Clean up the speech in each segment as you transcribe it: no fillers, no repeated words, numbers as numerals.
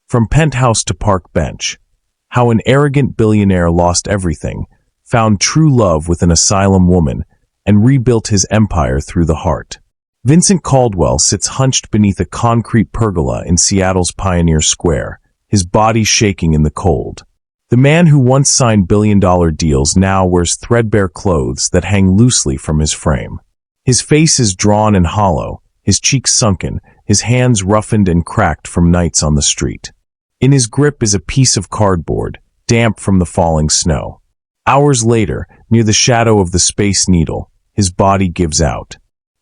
From penthouse to park bench. How an arrogant billionaire lost everything, found true love with an asylum woman, and rebuilt his empire through the heart. Vincent Caldwell sits hunched beneath a concrete pergola in Seattle's Pioneer Square, his body shaking in the cold. The man who once signed billion-dollar deals now wears threadbare clothes that hang loosely from his frame. His face is drawn and hollow, his cheeks sunken, his hands roughened and cracked from nights on the street. In his grip is a piece of cardboard, damp from the falling snow. Hours later, near the shadow of the Space Needle, his body gives out.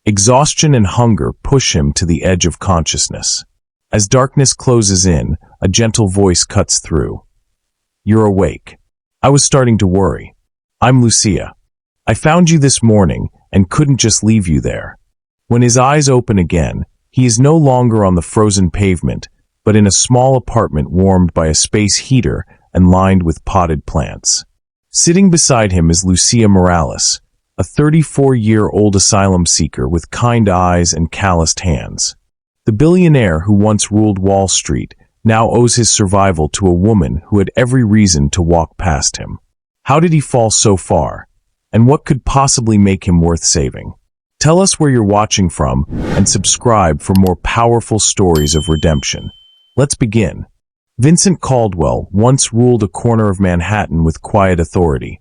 Exhaustion and hunger push him to the edge of consciousness. As darkness closes in, a gentle voice cuts through. "You're awake. I was starting to worry. I'm Lucia. I found you this morning and couldn't just leave you there." When his eyes open again, he is no longer on the frozen pavement, but in a small apartment warmed by a space heater and lined with potted plants. Sitting beside him is Lucia Morales, a 34-year-old asylum seeker with kind eyes and calloused hands. The billionaire who once ruled Wall Street now owes his survival to a woman who had every reason to walk past him. How did he fall so far? And what could possibly make him worth saving? Tell us where you're watching from and subscribe for more powerful stories of redemption. Let's begin. Vincent Caldwell once ruled a corner of Manhattan with quiet authority,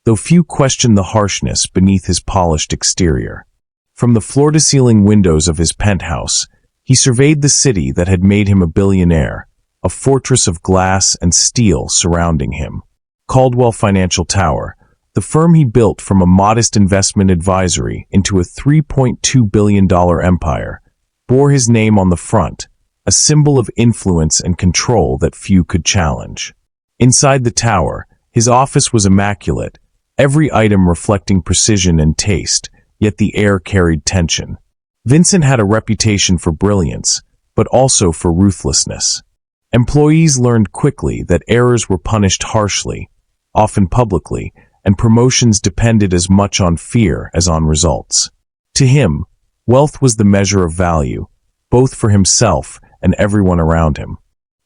though few questioned the harshness beneath his polished exterior. From the floor-to-ceiling windows of his penthouse, he surveyed the city that had made him a billionaire, a fortress of glass and steel surrounding him. Caldwell Financial Tower, the firm he built from a modest investment advisory into a $3.2 billion empire, bore his name on the front, a symbol of influence and control that few could challenge. Inside the tower, his office was immaculate, every item reflecting precision and taste, yet the air carried tension. Vincent had a reputation for brilliance, but also for ruthlessness. Employees learned quickly that errors were punished harshly, often publicly, and promotions depended as much on fear as on results. To him, wealth was the measure of value, both for himself and everyone around him.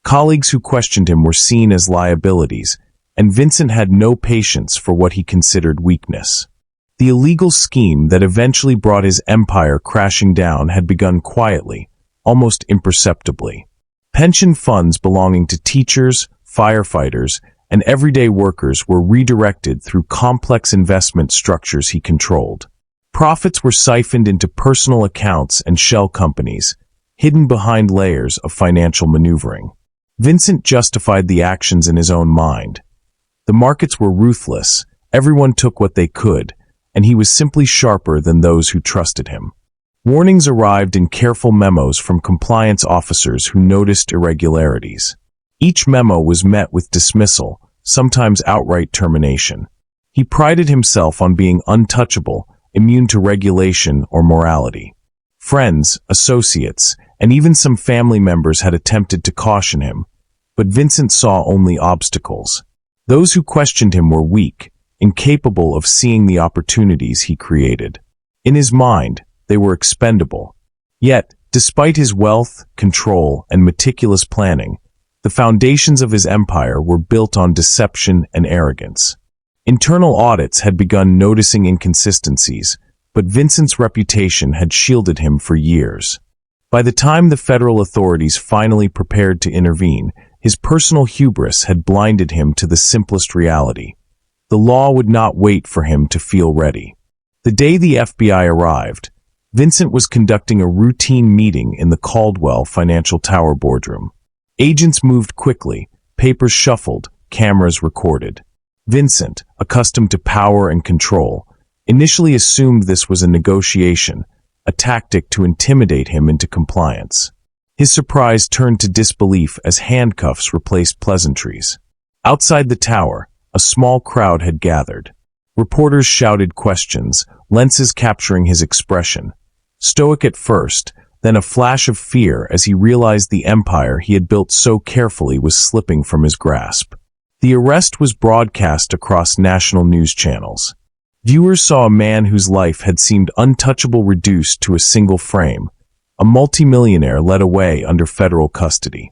Colleagues who questioned him were seen as liabilities, and Vincent had no patience for what he considered weakness. The illegal scheme that eventually brought his empire crashing down had begun quietly, almost imperceptibly. Pension funds belonging to teachers, firefighters, and everyday workers were redirected through complex investment structures he controlled. Profits were siphoned into personal accounts and shell companies, hidden behind layers of financial maneuvering. Vincent justified the actions in his own mind. The markets were ruthless, everyone took what they could, and he was simply sharper than those who trusted him. Warnings arrived in careful memos from compliance officers who noticed irregularities. Each memo was met with dismissal, sometimes outright termination. He prided himself on being untouchable, immune to regulation or morality. Friends, associates, and even some family members had attempted to caution him, but Vincent saw only obstacles. Those who questioned him were weak, incapable of seeing the opportunities he created. In his mind, they were expendable. Yet, despite his wealth, control, and meticulous planning, the foundations of his empire were built on deception and arrogance. Internal audits had begun noticing inconsistencies, but Vincent's reputation had shielded him for years. By the time the federal authorities finally prepared to intervene, his personal hubris had blinded him to the simplest reality. The law would not wait for him to feel ready. The day the FBI arrived, Vincent was conducting a routine meeting in the Caldwell Financial Tower boardroom. Agents moved quickly, papers shuffled, cameras recorded. Vincent, accustomed to power and control, initially assumed this was a negotiation, a tactic to intimidate him into compliance. His surprise turned to disbelief as handcuffs replaced pleasantries. Outside the tower, a small crowd had gathered. Reporters shouted questions, lenses capturing his expression. Stoic at first, then a flash of fear as he realized the empire he had built so carefully was slipping from his grasp. The arrest was broadcast across national news channels. Viewers saw a man whose life had seemed untouchable reduced to a single frame, a multimillionaire led away under federal custody.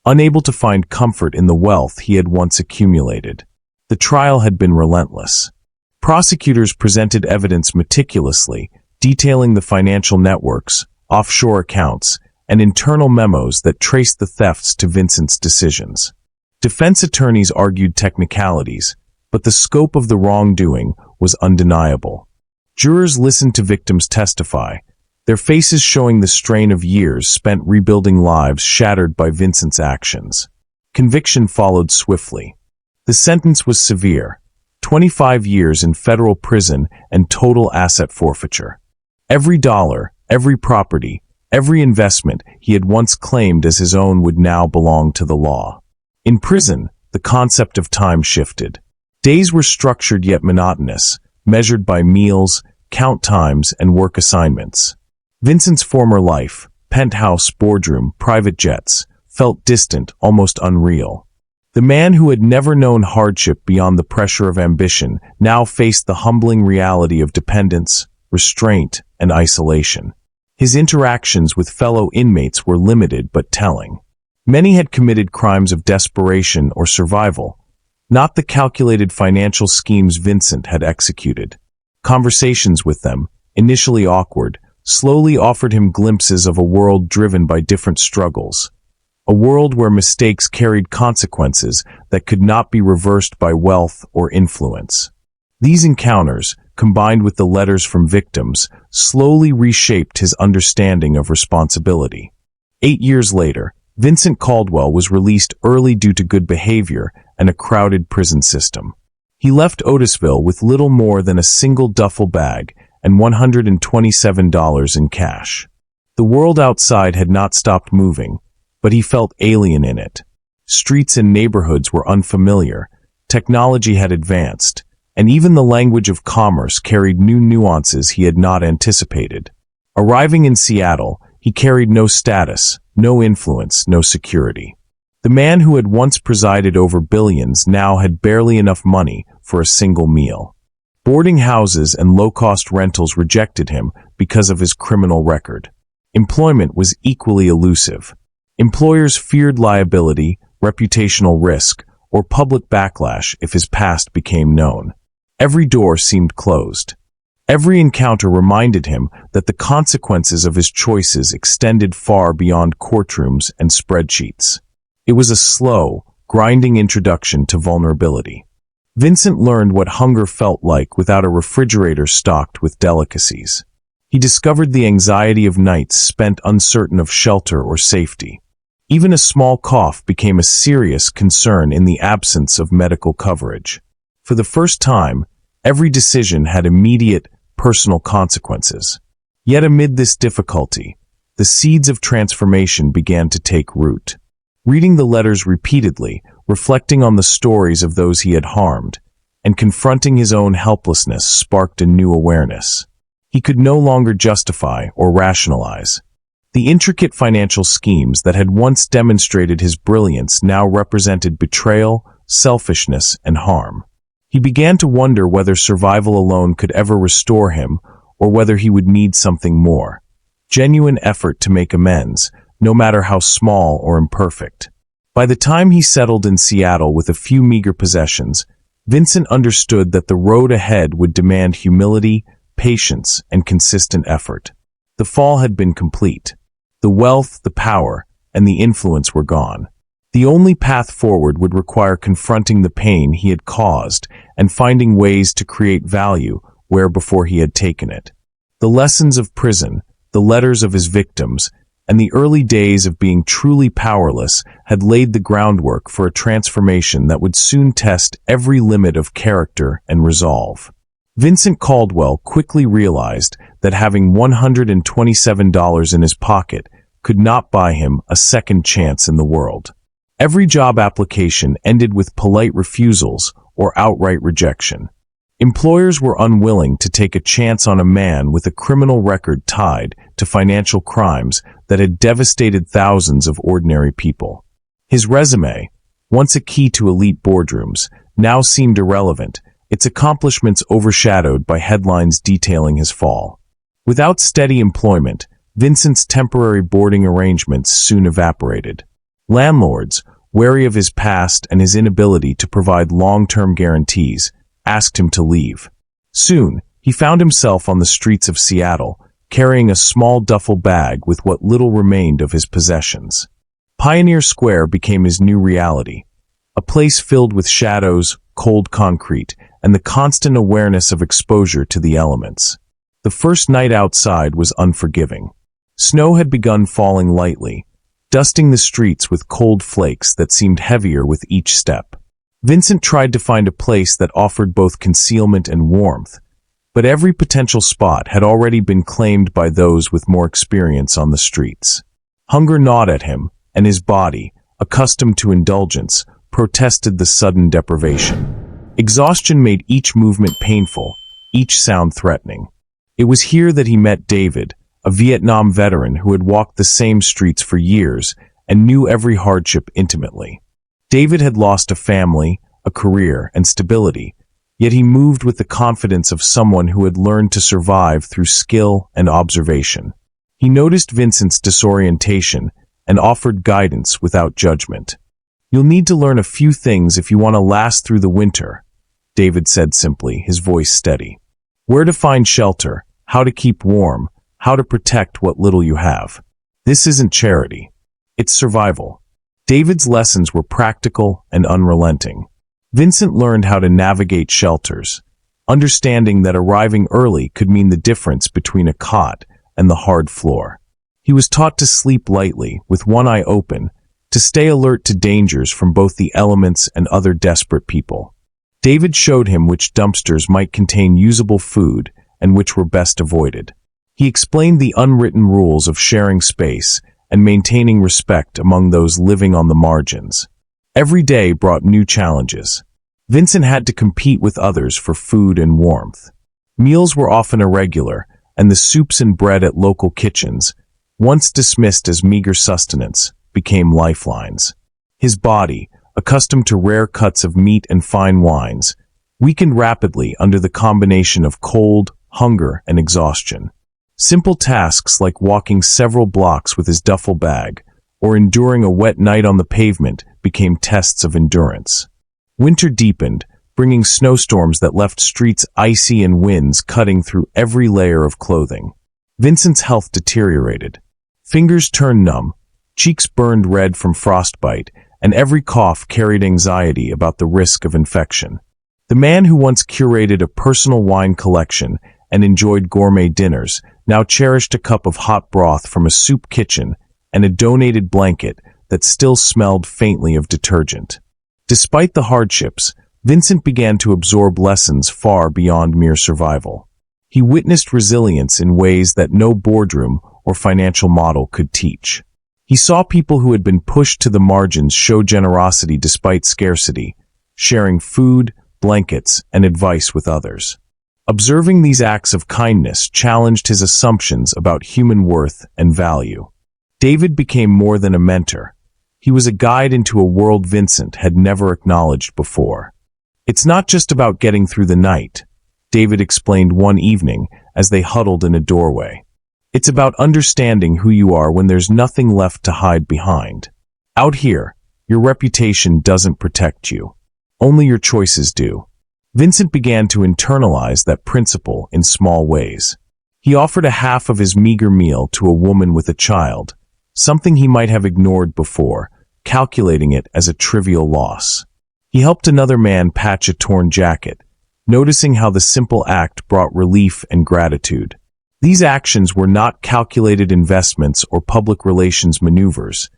unable to find comfort in the wealth he had once accumulated. The trial had been relentless. Prosecutors presented evidence meticulously, detailing the financial networks, offshore accounts, and internal memos that traced the thefts to Vincent's decisions. Defense attorneys argued technicalities, but the scope of the wrongdoing was undeniable. Jurors listened to victims testify, their faces showing the strain of years spent rebuilding lives shattered by Vincent's actions. Conviction followed swiftly. The sentence was severe: 25 years in federal prison and total asset forfeiture. Every dollar, every property, every investment he had once claimed as his own would now belong to the law. In prison, the concept of time shifted. Days were structured yet monotonous, measured by meals, count times, and work assignments. Vincent's former life, penthouse, boardroom, private jets, felt distant, almost unreal. The man who had never known hardship beyond the pressure of ambition now faced the humbling reality of dependence, restraint, and isolation. His interactions with fellow inmates were limited but telling. Many had committed crimes of desperation or survival, not the calculated financial schemes Vincent had executed. Conversations with them, initially awkward, slowly offered him glimpses of a world driven by different struggles. A world where mistakes carried consequences that could not be reversed by wealth or influence. These encounters, combined with the letters from victims, slowly reshaped his understanding of responsibility. 8 years later, Vincent Caldwell was released early due to good behavior and a crowded prison system. He left Otisville with little more than a single duffel bag and $127 in cash. The world outside had not stopped moving, but he felt alien in it. Streets and neighborhoods were unfamiliar, technology had advanced, and even the language of commerce carried new nuances he had not anticipated. Arriving in Seattle, he carried no status, no influence, no security. The man who had once presided over billions now had barely enough money for a single meal. Boarding houses and low-cost rentals rejected him because of his criminal record. Employment was equally elusive. Employers feared liability, reputational risk, or public backlash if his past became known. Every door seemed closed. Every encounter reminded him that the consequences of his choices extended far beyond courtrooms and spreadsheets. It was a slow, grinding introduction to vulnerability. Vincent learned what hunger felt like without a refrigerator stocked with delicacies. He discovered the anxiety of nights spent uncertain of shelter or safety. Even a small cough became a serious concern in the absence of medical coverage. For the first time, every decision had immediate, personal consequences. Yet amid this difficulty, the seeds of transformation began to take root. Reading the letters repeatedly, reflecting on the stories of those he had harmed, and confronting his own helplessness sparked a new awareness. He could no longer justify or rationalize. The intricate financial schemes that had once demonstrated his brilliance now represented betrayal, selfishness, and harm. He began to wonder whether survival alone could ever restore him, or whether he would need something more. Genuine effort to make amends, no matter how small or imperfect. By the time he settled in Seattle with a few meager possessions, Vincent understood that the road ahead would demand humility, patience, and consistent effort. The fall had been complete. The wealth, the power, and the influence were gone. The only path forward would require confronting the pain he had caused and finding ways to create value where before he had taken it. The lessons of prison, the letters of his victims, and the early days of being truly powerless had laid the groundwork for a transformation that would soon test every limit of character and resolve. Vincent Caldwell quickly realized that having $127 in his pocket could not buy him a second chance in the world. Every job application ended with polite refusals or outright rejection. Employers were unwilling to take a chance on a man with a criminal record tied to financial crimes that had devastated thousands of ordinary people. His resume, once a key to elite boardrooms, now seemed irrelevant, its accomplishments overshadowed by headlines detailing his fall. Without steady employment, Vincent's temporary boarding arrangements soon evaporated. Landlords, wary of his past and his inability to provide long-term guarantees, asked him to leave. Soon, he found himself on the streets of Seattle, carrying a small duffel bag with what little remained of his possessions. Pioneer Square became his new reality, a place filled with shadows, cold concrete, and the constant awareness of exposure to the elements. The first night outside was unforgiving. Snow had begun falling lightly, dusting the streets with cold flakes that seemed heavier with each step. Vincent tried to find a place that offered both concealment and warmth, but every potential spot had already been claimed by those with more experience on the streets. Hunger gnawed at him, and his body, accustomed to indulgence, protested the sudden deprivation. Exhaustion made each movement painful, each sound threatening. It was here that he met David, a Vietnam veteran who had walked the same streets for years and knew every hardship intimately. David had lost a family, a career, and stability, yet he moved with the confidence of someone who had learned to survive through skill and observation. He noticed Vincent's disorientation and offered guidance without judgment. "You'll need to learn a few things if you want to last through the winter," David said simply, his voice steady. "Where to find shelter, how to keep warm, how to protect what little you have. This isn't charity. It's survival." David's lessons were practical and unrelenting. Vincent learned how to navigate shelters, understanding that arriving early could mean the difference between a cot and the hard floor. He was taught to sleep lightly, with one eye open, to stay alert to dangers from both the elements and other desperate people. David showed him which dumpsters might contain usable food and which were best avoided. He explained the unwritten rules of sharing space and maintaining respect among those living on the margins. Every day brought new challenges. Vincent had to compete with others for food and warmth. Meals were often irregular, and the soups and bread at local kitchens, once dismissed as meager sustenance, became lifelines. His body, accustomed to rare cuts of meat and fine wines, weakened rapidly under the combination of cold, hunger, and exhaustion. Simple tasks like walking several blocks with his duffel bag or enduring a wet night on the pavement became tests of endurance. Winter deepened, bringing snowstorms that left streets icy and winds cutting through every layer of clothing. Vincent's health deteriorated. Fingers turned numb, cheeks burned red from frostbite, and every cough carried anxiety about the risk of infection. The man who once curated a personal wine collection and enjoyed gourmet dinners now cherished a cup of hot broth from a soup kitchen and a donated blanket that still smelled faintly of detergent. Despite the hardships, Vincent began to absorb lessons far beyond mere survival. He witnessed resilience in ways that no boardroom or financial model could teach. He saw people who had been pushed to the margins show generosity despite scarcity, sharing food, blankets, and advice with others. Observing these acts of kindness challenged his assumptions about human worth and value. David became more than a mentor. He was a guide into a world Vincent had never acknowledged before. "It's not just about getting through the night," David explained one evening as they huddled in a doorway. "It's about understanding who you are when there's nothing left to hide behind. Out here, your reputation doesn't protect you. Only your choices do." Vincent began to internalize that principle in small ways. He offered a half of his meager meal to a woman with a child, something he might have ignored before, calculating it as a trivial loss. He helped another man patch a torn jacket, noticing how the simple act brought relief and gratitude. These actions were not calculated investments or public relations maneuvers.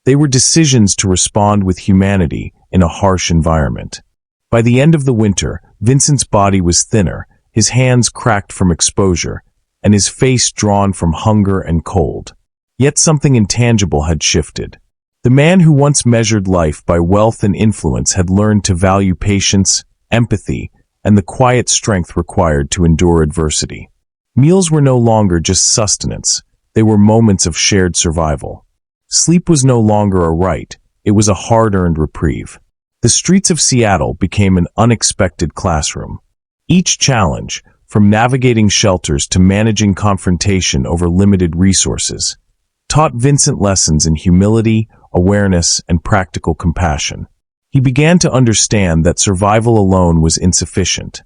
They were decisions to respond with humanity in a harsh environment. By the end of the winter, Vincent's body was thinner, his hands cracked from exposure, and his face drawn from hunger and cold. Yet something intangible had shifted. The man who once measured life by wealth and influence had learned to value patience, empathy, and the quiet strength required to endure adversity. Meals were no longer just sustenance, they were moments of shared survival. Sleep was no longer a right, it was a hard-earned reprieve. The streets of Seattle became an unexpected classroom. Each challenge, from navigating shelters to managing confrontation over limited resources, taught Vincent lessons in humility, awareness, and practical compassion. He began to understand that survival alone was insufficient.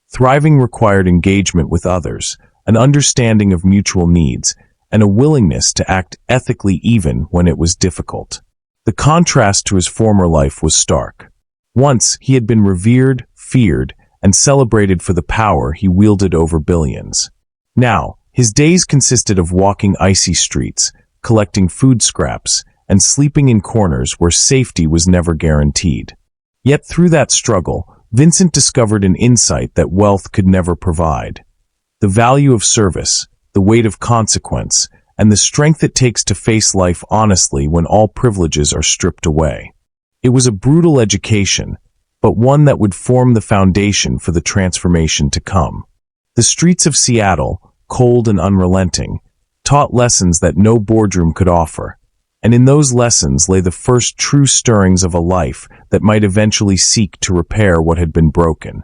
Thriving required engagement with others, an understanding of mutual needs, and a willingness to act ethically even when it was difficult. The contrast to his former life was stark. Once, he had been revered, feared, and celebrated for the power he wielded over billions. Now, his days consisted of walking icy streets, collecting food scraps, and sleeping in corners where safety was never guaranteed. Yet through that struggle, Vincent discovered an insight that wealth could never provide: the value of service, the weight of consequence, and the strength it takes to face life honestly when all privileges are stripped away. It was a brutal education, but one that would form the foundation for the transformation to come. The streets of Seattle, cold and unrelenting, taught lessons that no boardroom could offer, and in those lessons lay the first true stirrings of a life that might eventually seek to repair what had been broken.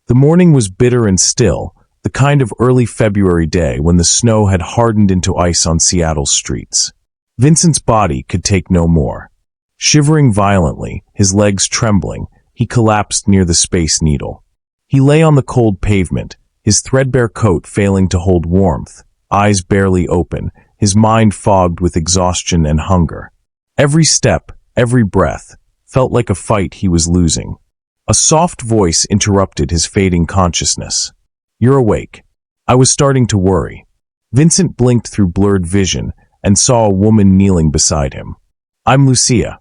The morning was bitter and still, the kind of early February day when the snow had hardened into ice on Seattle's streets. Vincent's body could take no more. Shivering violently, his legs trembling, he collapsed near the Space Needle. He lay on the cold pavement, his threadbare coat failing to hold warmth, eyes barely open, his mind fogged with exhaustion and hunger. Every step, every breath, felt like a fight he was losing. A soft voice interrupted his fading consciousness. "You're awake." I was starting to worry. Vincent blinked through blurred vision and saw a woman kneeling beside him. "I'm Lucia.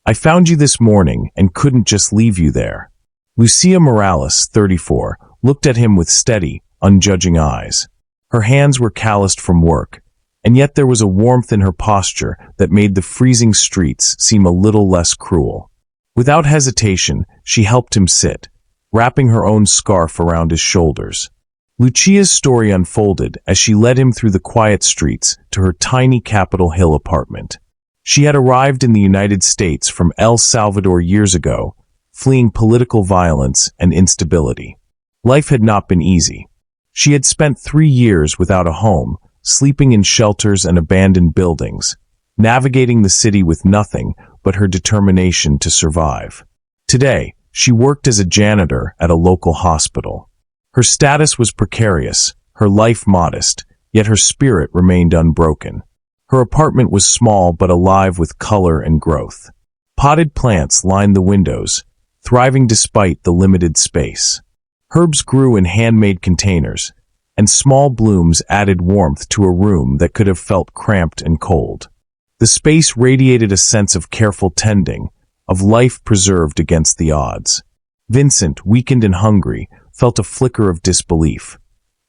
I found you this morning and couldn't just leave you there." Lucia Morales, 34, looked at him with steady, unjudging eyes. Her hands were calloused from work, and yet there was a warmth in her posture that made the freezing streets seem a little less cruel. Without hesitation, she helped him sit, wrapping her own scarf around his shoulders. Lucia's story unfolded as she led him through the quiet streets to her tiny Capitol Hill apartment. She had arrived in the United States from El Salvador years ago, fleeing political violence and instability. Life had not been easy. She had spent 3 years without a home, sleeping in shelters and abandoned buildings, navigating the city with nothing but her determination to survive. Today, she worked as a janitor at a local hospital. Her status was precarious, her life modest, yet her spirit remained unbroken. Her apartment was small but alive with color and growth. Potted plants lined the windows, thriving despite the limited space. Herbs grew in handmade containers, and small blooms added warmth to a room that could have felt cramped and cold. The space radiated a sense of careful tending, of life preserved against the odds. Vincent, weakened and hungry, felt a flicker of disbelief.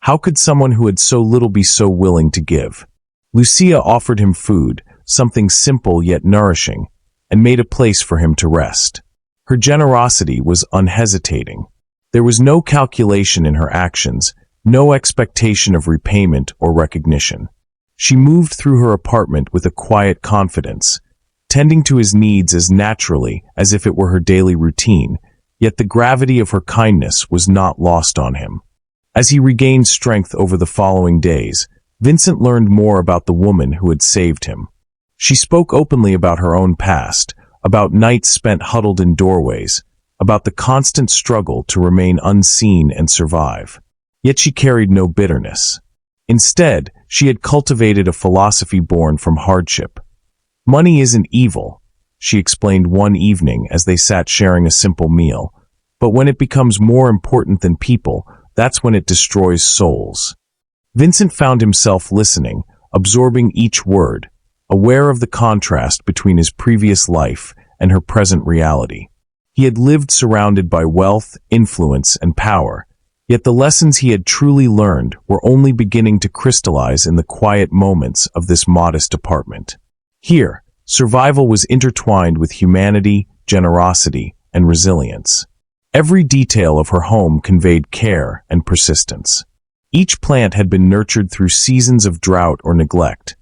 How could someone who had so little be so willing to give? Lucia offered him food, something simple yet nourishing, and made a place for him to rest. Her generosity was unhesitating. There was no calculation in her actions, no expectation of repayment or recognition. She moved through her apartment with a quiet confidence, tending to his needs as naturally as if it were her daily routine, yet the gravity of her kindness was not lost on him. As he regained strength over the following days, Vincent learned more about the woman who had saved him. She spoke openly about her own past, about nights spent huddled in doorways, about the constant struggle to remain unseen and survive. Yet she carried no bitterness. Instead, she had cultivated a philosophy born from hardship. "Money isn't evil," she explained one evening as they sat sharing a simple meal, "but when it becomes more important than people, that's when it destroys souls." Vincent found himself listening, absorbing each word, aware of the contrast between his previous life and her present reality. He had lived surrounded by wealth, influence, and power, yet the lessons he had truly learned were only beginning to crystallize in the quiet moments of this modest apartment. Here, survival was intertwined with humanity, generosity, and resilience. Every detail of her home conveyed care and persistence. Each plant had been nurtured through seasons of drought or neglect.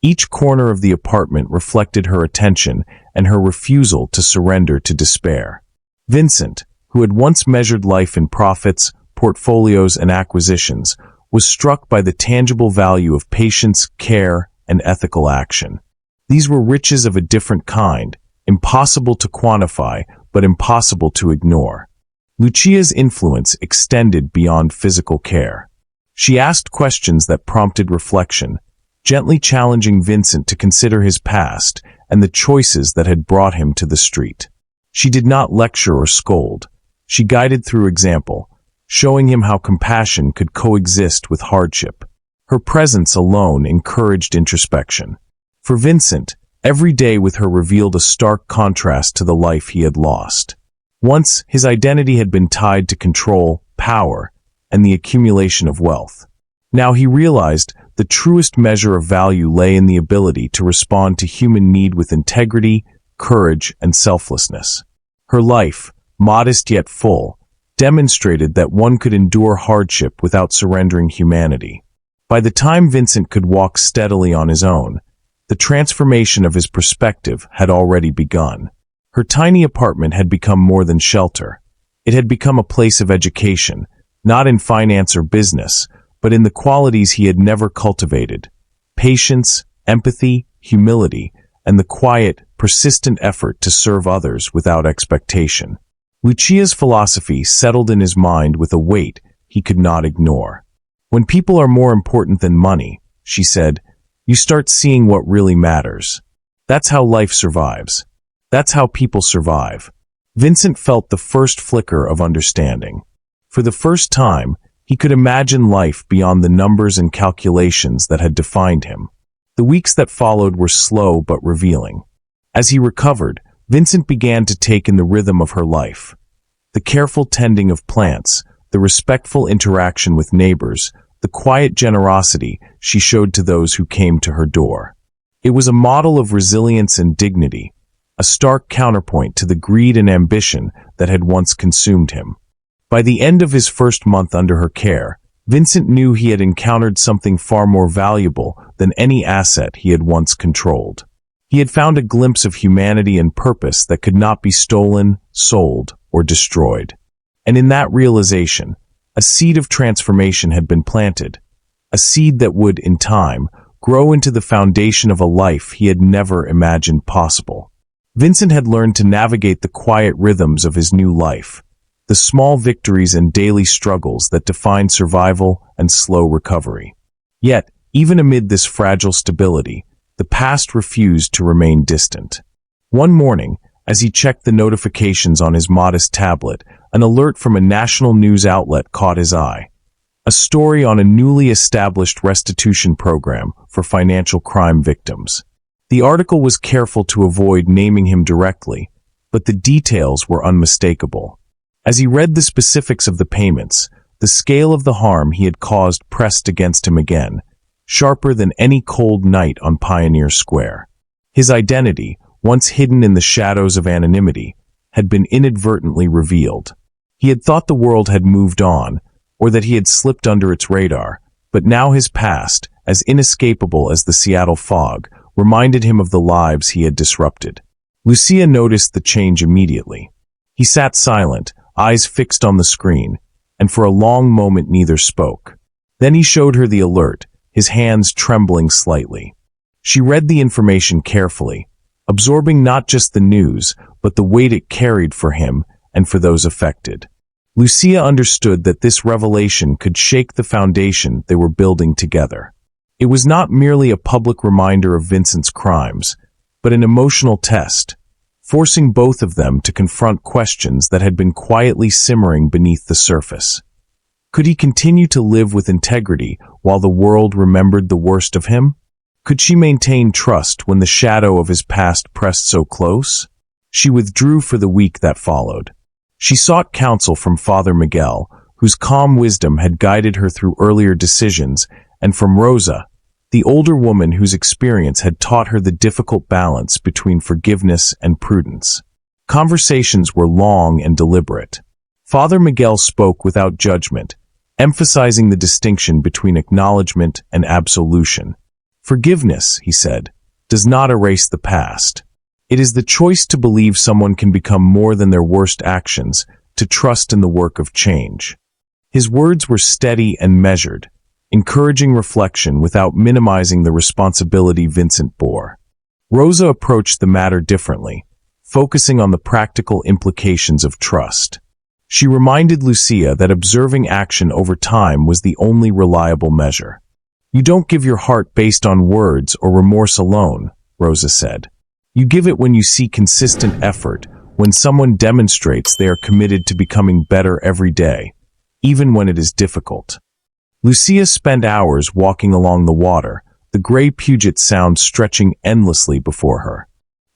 Each corner of the apartment reflected her attention and her refusal to surrender to despair. Vincent, who had once measured life in profits, portfolios, and acquisitions, was struck by the tangible value of patience, care, and ethical action. These were riches of a different kind, impossible to quantify, but impossible to ignore. Lucia's influence extended beyond physical care. She asked questions that prompted reflection, gently challenging Vincent to consider his past and the choices that had brought him to the street. She did not lecture or scold. She guided through example, showing him how compassion could coexist with hardship. Her presence alone encouraged introspection. For Vincent, every day with her revealed a stark contrast to the life he had lost. Once, his identity had been tied to control, power, and the accumulation of wealth. Now he realized the truest measure of value lay in the ability to respond to human need with integrity, courage, and selflessness. Her life, modest yet full, demonstrated that one could endure hardship without surrendering humanity. By the time Vincent could walk steadily on his own, the transformation of his perspective had already begun. Her tiny apartment had become more than shelter. It had become a place of education, not in finance or business, but in the qualities he had never cultivated: patience, empathy, humility, and the quiet, persistent effort to serve others without expectation. Lucia's philosophy settled in his mind with a weight he could not ignore. When people are more important than money, she said, you start seeing what really matters. That's how life survives. That's how people survive. Vincent felt the first flicker of understanding. For the first time, he could imagine life beyond the numbers and calculations that had defined him. The weeks that followed were slow but revealing. As he recovered, Vincent began to take in the rhythm of her life. The careful tending of plants, the respectful interaction with neighbors, the quiet generosity she showed to those who came to her door. It was a model of resilience and dignity, a stark counterpoint to the greed and ambition that had once consumed him. By the end of his first month under her care, Vincent knew he had encountered something far more valuable than any asset he had once controlled. He had found a glimpse of humanity and purpose that could not be stolen, sold, or destroyed. And in that realization, a seed of transformation had been planted, a seed that would, in time, grow into the foundation of a life he had never imagined possible. Vincent had learned to navigate the quiet rhythms of his new life, the small victories and daily struggles that define survival and slow recovery. Yet, even amid this fragile stability, the past refused to remain distant. One morning, as he checked the notifications on his modest tablet, an alert from a national news outlet caught his eye. A story on a newly established restitution program for financial crime victims. The article was careful to avoid naming him directly, but the details were unmistakable. As he read the specifics of the payments, the scale of the harm he had caused pressed against him again, sharper than any cold night on Pioneer Square. His identity, once hidden in the shadows of anonymity, had been inadvertently revealed. He had thought the world had moved on, or that he had slipped under its radar, but now his past, as inescapable as the Seattle fog, reminded him of the lives he had disrupted. Lucia noticed the change immediately. He sat silent, eyes fixed on the screen, and for a long moment neither spoke. Then he showed her the alert, his hands trembling slightly. She read the information carefully, absorbing not just the news, but the weight it carried for him and for those affected. Lucia understood that this revelation could shake the foundation they were building together. It was not merely a public reminder of Vincent's crimes, but an emotional test, forcing both of them to confront questions that had been quietly simmering beneath the surface. Could he continue to live with integrity while the world remembered the worst of him? Could she maintain trust when the shadow of his past pressed so close? She withdrew for the week that followed. She sought counsel from Father Miguel, whose calm wisdom had guided her through earlier decisions, and from Rosa, the older woman whose experience had taught her the difficult balance between forgiveness and prudence. Conversations were long and deliberate. Father Miguel spoke without judgment, emphasizing the distinction between acknowledgement and absolution. Forgiveness, he said, does not erase the past. It is the choice to believe someone can become more than their worst actions, to trust in the work of change. His words were steady and measured, encouraging reflection without minimizing the responsibility Vincent bore. Rosa approached the matter differently, focusing on the practical implications of trust. She reminded Lucia that observing action over time was the only reliable measure. "You don't give your heart based on words or remorse alone," Rosa said. "You give it when you see consistent effort, when someone demonstrates they are committed to becoming better every day, even when it is difficult." Lucia spent hours walking along the water, the gray Puget Sound stretching endlessly before her.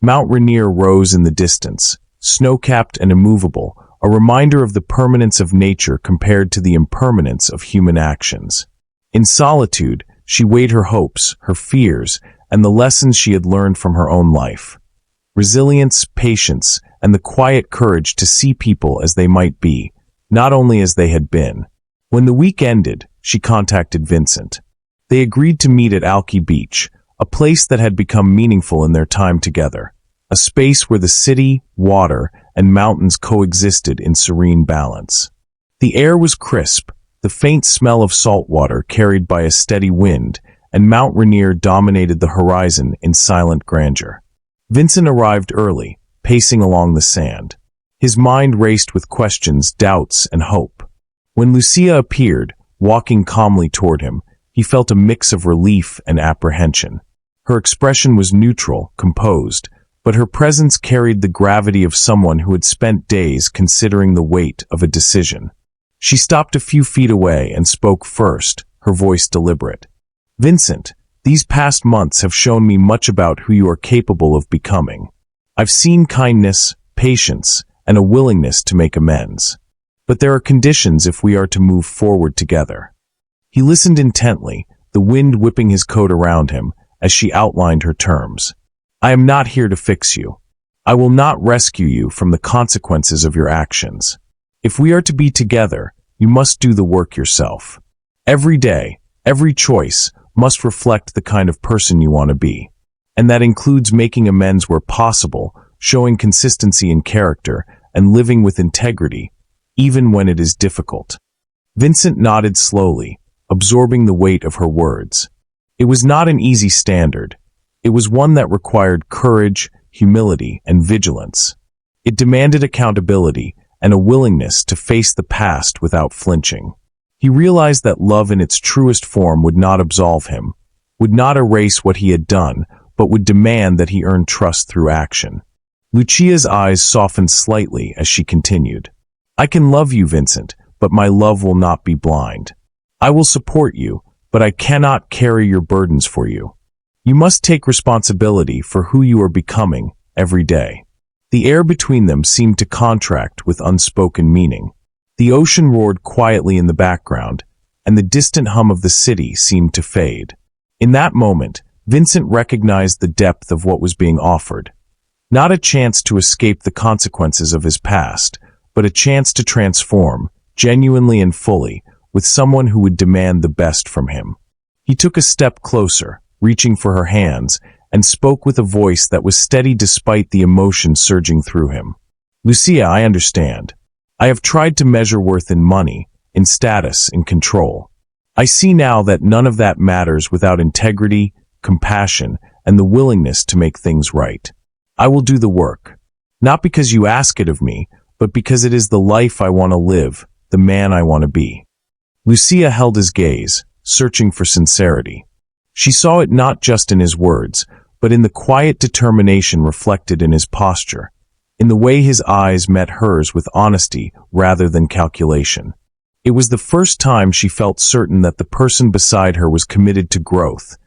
Mount Rainier rose in the distance, snow-capped and immovable, a reminder of the permanence of nature compared to the impermanence of human actions. In solitude, she weighed her hopes, her fears, and the lessons she had learned from her own life. Resilience, patience, and the quiet courage to see people as they might be, not only as they had been. When the week ended, she contacted Vincent. They agreed to meet at Alki Beach, a place that had become meaningful in their time together, a space where the city, water, and mountains coexisted in serene balance. The air was crisp, the faint smell of salt water carried by a steady wind, and Mount Rainier dominated the horizon in silent grandeur. Vincent arrived early, pacing along the sand. His mind raced with questions, doubts, and hope. When Lucia appeared, walking calmly toward him, he felt a mix of relief and apprehension. Her expression was neutral, composed, but her presence carried the gravity of someone who had spent days considering the weight of a decision. She stopped a few feet away and spoke first, her voice deliberate. "Vincent, these past months have shown me much about who you are capable of becoming. I've seen kindness, patience, and a willingness to make amends. But there are conditions if we are to move forward together." He listened intently, the wind whipping his coat around him, as she outlined her terms. "I am not here to fix you. I will not rescue you from the consequences of your actions. If we are to be together, you must do the work yourself. Every day, every choice must reflect the kind of person you want to be. And that includes making amends where possible, showing consistency in character, and living with integrity, even when it is difficult." Vincent nodded slowly, absorbing the weight of her words. It was not an easy standard. It was one that required courage, humility, and vigilance. It demanded accountability and a willingness to face the past without flinching. He realized that love in its truest form would not absolve him, would not erase what he had done, but would demand that he earn trust through action. Lucia's eyes softened slightly as she continued. "I can love you, Vincent, but my love will not be blind. I will support you, but I cannot carry your burdens for you. You must take responsibility for who you are becoming every day." The air between them seemed to contract with unspoken meaning. The ocean roared quietly in the background, and the distant hum of the city seemed to fade. In that moment, Vincent recognized the depth of what was being offered. Not a chance to escape the consequences of his past, but a chance to transform, genuinely and fully, with someone who would demand the best from him. He took a step closer, reaching for her hands, and spoke with a voice that was steady despite the emotion surging through him. "Lucia, I understand. I have tried to measure worth in money, in status, in control. I see now that none of that matters without integrity, compassion, and the willingness to make things right. I will do the work. Not because you ask it of me, but because it is the life I want to live, the man I want to be." Lucia held his gaze, searching for sincerity. She saw it not just in his words, but in the quiet determination reflected in his posture, in the way his eyes met hers with honesty rather than calculation. It was the first time she felt certain that the person beside her was committed to growth,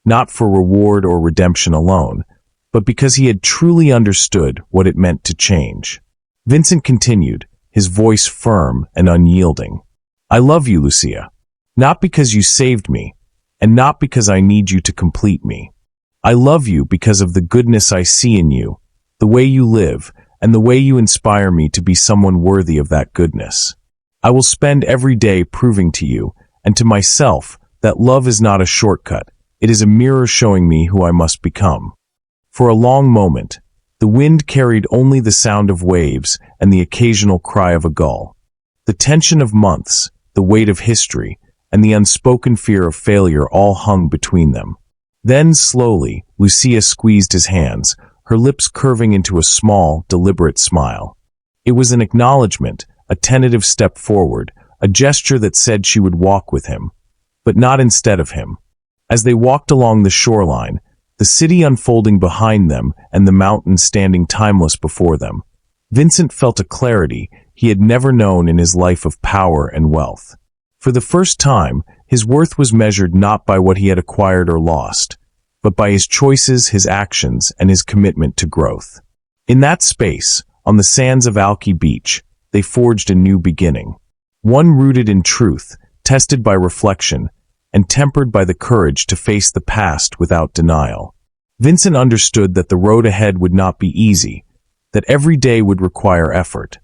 not for reward or redemption alone, but because he had truly understood what it meant to change. Vincent continued, his voice firm and unyielding. "I love you, Lucia. Not because you saved me, and not because I need you to complete me. I love you because of the goodness I see in you, the way you live, and the way you inspire me to be someone worthy of that goodness. I will spend every day proving to you, and to myself, that love is not a shortcut. It is a mirror showing me who I must become." For a long moment, the wind carried only the sound of waves and the occasional cry of a gull. The tension of months, the weight of history, and the unspoken fear of failure all hung between them. Then, slowly, Lucia squeezed his hands, her lips curving into a small, deliberate smile. It was an acknowledgement, a tentative step forward, a gesture that said she would walk with him, but not instead of him. As they walked along the shoreline, the city unfolding behind them and the mountains standing timeless before them, Vincent felt a clarity he had never known in his life of power and wealth. For the first time, his worth was measured not by what he had acquired or lost, but by his choices, his actions, and his commitment to growth. In that space, on the sands of Alki Beach, they forged a new beginning. One rooted in truth, tested by reflection, and tempered by the courage to face the past without denial. Vincent understood that the road ahead would not be easy, that every day would require effort.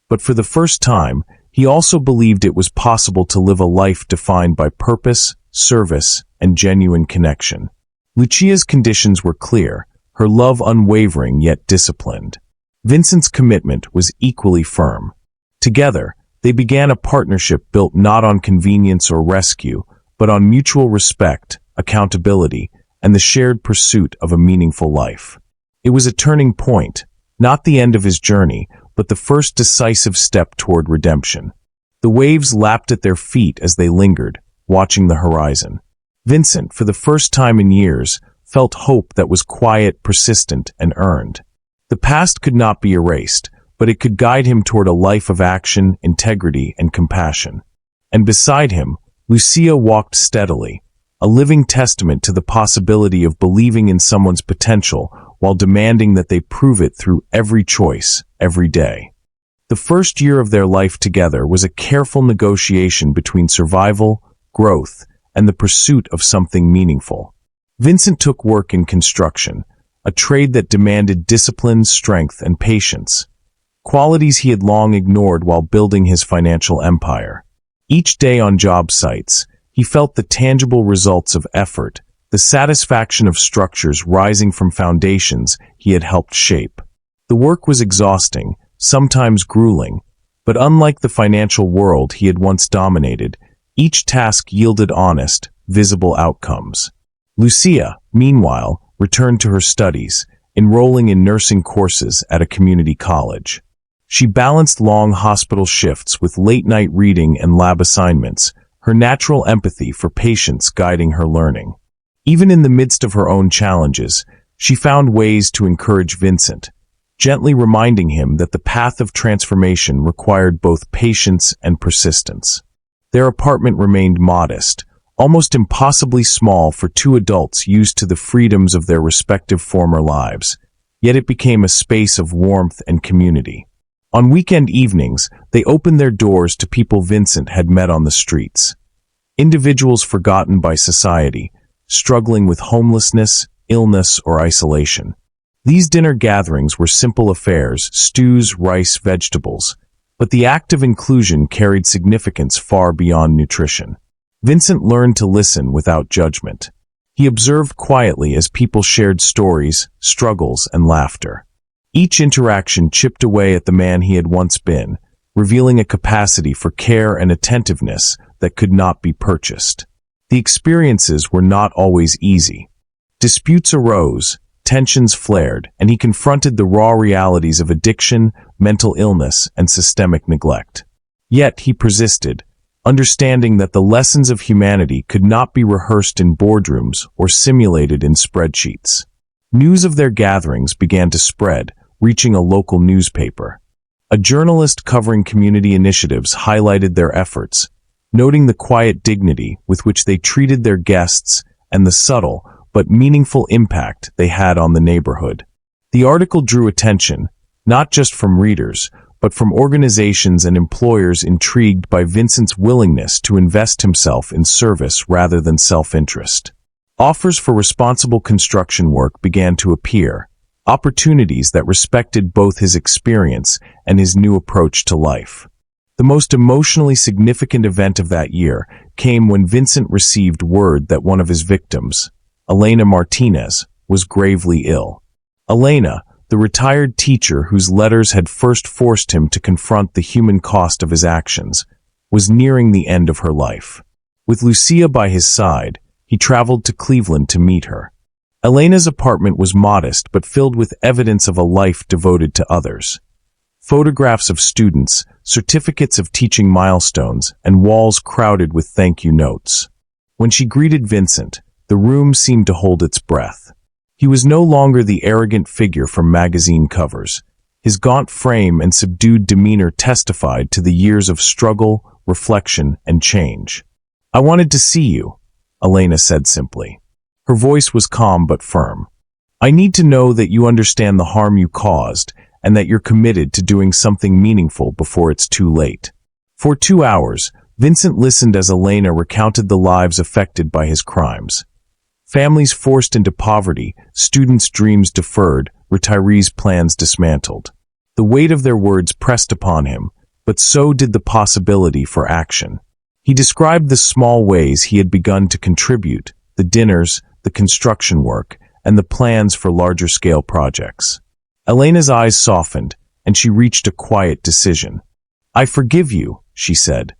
But for the first time, he also believed it was possible to live a life defined by purpose, service, and genuine connection. Lucia's conditions were clear, her love unwavering yet disciplined. Vincent's commitment was equally firm. Together, they began a partnership built not on convenience or rescue, but on mutual respect, accountability, and the shared pursuit of a meaningful life. It was a turning point, not the end of his journey, but the first decisive step toward redemption. The waves lapped at their feet as they lingered, watching the horizon. Vincent, for the first time in years, felt hope that was quiet, persistent, and earned. The past could not be erased, but it could guide him toward a life of action, integrity, and compassion. And beside him, Lucia walked steadily, a living testament to the possibility of believing in someone's potential while demanding that they prove it through every choice, every day. The first year of their life together was a careful negotiation between survival, growth, and the pursuit of something meaningful. Vincent took work in construction, a trade that demanded discipline, strength, and patience, qualities he had long ignored while building his financial empire. Each day on job sites, he felt the tangible results of effort, the satisfaction of structures rising from foundations he had helped shape. The work was exhausting, sometimes grueling, but unlike the financial world he had once dominated, each task yielded honest, visible outcomes. Lucia, meanwhile, returned to her studies, enrolling in nursing courses at a community college. She balanced long hospital shifts with late-night reading and lab assignments, her natural empathy for patients guiding her learning. Even in the midst of her own challenges, she found ways to encourage Vincent, gently reminding him that the path of transformation required both patience and persistence. Their apartment remained modest, almost impossibly small for two adults used to the freedoms of their respective former lives, yet it became a space of warmth and community. On weekend evenings, they opened their doors to people Vincent had met on the streets. Individuals forgotten by society, struggling with homelessness, illness, or isolation. These dinner gatherings were simple affairs, stews, rice, vegetables, but the act of inclusion carried significance far beyond nutrition. Vincent learned to listen without judgment. He observed quietly as people shared stories, struggles, and laughter. Each interaction chipped away at the man he had once been, revealing a capacity for care and attentiveness that could not be purchased. The experiences were not always easy. Disputes arose, tensions flared, and he confronted the raw realities of addiction, mental illness, and systemic neglect. Yet he persisted, understanding that the lessons of humanity could not be rehearsed in boardrooms or simulated in spreadsheets. News of their gatherings began to spread, reaching a local newspaper. A journalist covering community initiatives highlighted their efforts, noting the quiet dignity with which they treated their guests and the subtle but meaningful impact they had on the neighborhood. The article drew attention, not just from readers, but from organizations and employers intrigued by Vincent's willingness to invest himself in service rather than self-interest. Offers for responsible construction work began to appear, opportunities that respected both his experience and his new approach to life. The most emotionally significant event of that year came when Vincent received word that one of his victims, Elena Martinez, was gravely ill. Elena, the retired teacher whose letters had first forced him to confront the human cost of his actions, was nearing the end of her life. With Lucia by his side, he traveled to Cleveland to meet her. Elena's apartment was modest but filled with evidence of a life devoted to others. Photographs of students, certificates of teaching milestones, and walls crowded with thank you notes. When she greeted Vincent, the room seemed to hold its breath. He was no longer the arrogant figure from magazine covers. His gaunt frame and subdued demeanor testified to the years of struggle, reflection, and change. "I wanted to see you," Elena said simply. Her voice was calm but firm. "I need to know that you understand the harm you caused and that you're committed to doing something meaningful before it's too late." For 2 hours, Vincent listened as Elena recounted the lives affected by his crimes. Families forced into poverty, students' dreams deferred, retirees' plans dismantled. The weight of their words pressed upon him, but so did the possibility for action. He described the small ways he had begun to contribute, the dinners, the construction work, and the plans for larger-scale projects. Elena's eyes softened, and she reached a quiet decision. "I forgive you," she said,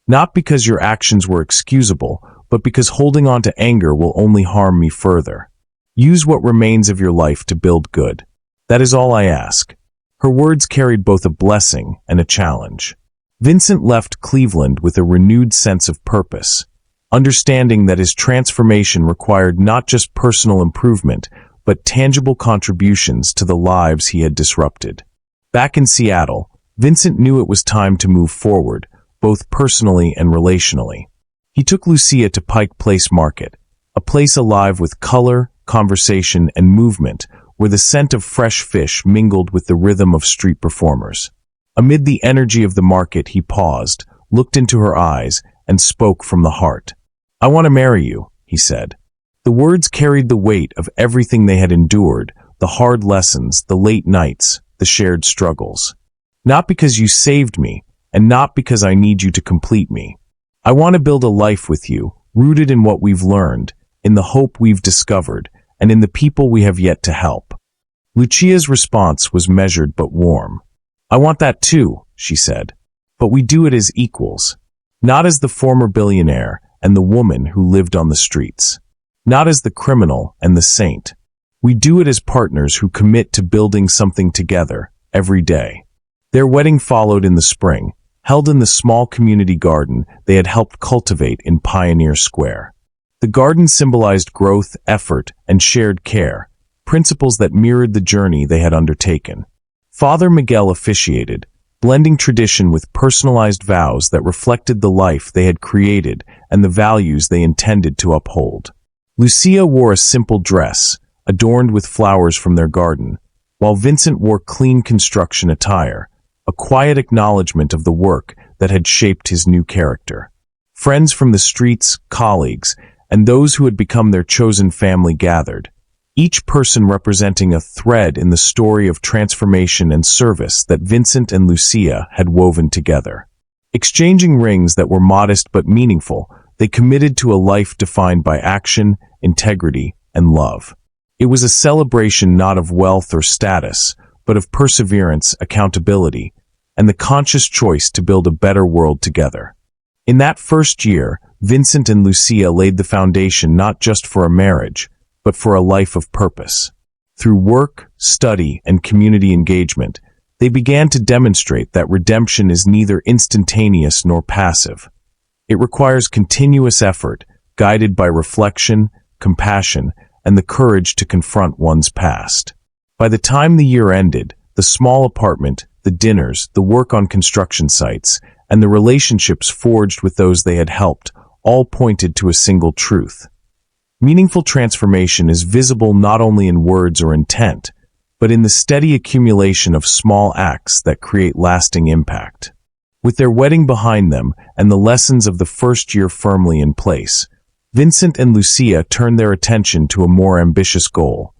"not because your actions were excusable, but because holding on to anger will only harm me further. Use what remains of your life to build good. That is all I ask." Her words carried both a blessing and a challenge. Vincent left Cleveland with a renewed sense of purpose, understanding that his transformation required not just personal improvement, but tangible contributions to the lives he had disrupted. Back in Seattle, Vincent knew it was time to move forward, both personally and relationally. He took Lucia to Pike Place Market, a place alive with color, conversation, and movement, where the scent of fresh fish mingled with the rhythm of street performers. Amid the energy of the market, he paused, looked into her eyes, and spoke from the heart. "I want to marry you," he said. The words carried the weight of everything they had endured, the hard lessons, the late nights, the shared struggles. "Not because you saved me, and not because I need you to complete me. I want to build a life with you, rooted in what we've learned, in the hope we've discovered, and in the people we have yet to help." Lucia's response was measured but warm. "I want that too," she said. "But we do it as equals. Not as the former billionaire and the woman who lived on the streets. Not as the criminal and the saint. We do it as partners who commit to building something together, every day." Their wedding followed in the spring, held in the small community garden they had helped cultivate in Pioneer Square. The garden symbolized growth, effort, and shared care, principles that mirrored the journey they had undertaken. Father Miguel officiated, blending tradition with personalized vows that reflected the life they had created and the values they intended to uphold. Lucia wore a simple dress, adorned with flowers from their garden, while Vincent wore clean construction attire, a quiet acknowledgement of the work that had shaped his new character. Friends from the streets, colleagues, and those who had become their chosen family gathered, each person representing a thread in the story of transformation and service that Vincent and Lucia had woven together. Exchanging rings that were modest but meaningful, they committed to a life defined by action, integrity, and love. It was a celebration not of wealth or status, but of perseverance, accountability, and the conscious choice to build a better world together. In that first year, Vincent and Lucia laid the foundation not just for a marriage, but for a life of purpose. Through work, study, and community engagement, they began to demonstrate that redemption is neither instantaneous nor passive. It requires continuous effort, guided by reflection, compassion, and the courage to confront one's past. By the time the year ended, the small apartment, the dinners, the work on construction sites, and the relationships forged with those they had helped all pointed to a single truth. Meaningful transformation is visible not only in words or intent, but in the steady accumulation of small acts that create lasting impact. With their wedding behind them and the lessons of the first year firmly in place, Vincent and Lucia turned their attention to a more ambitious goal: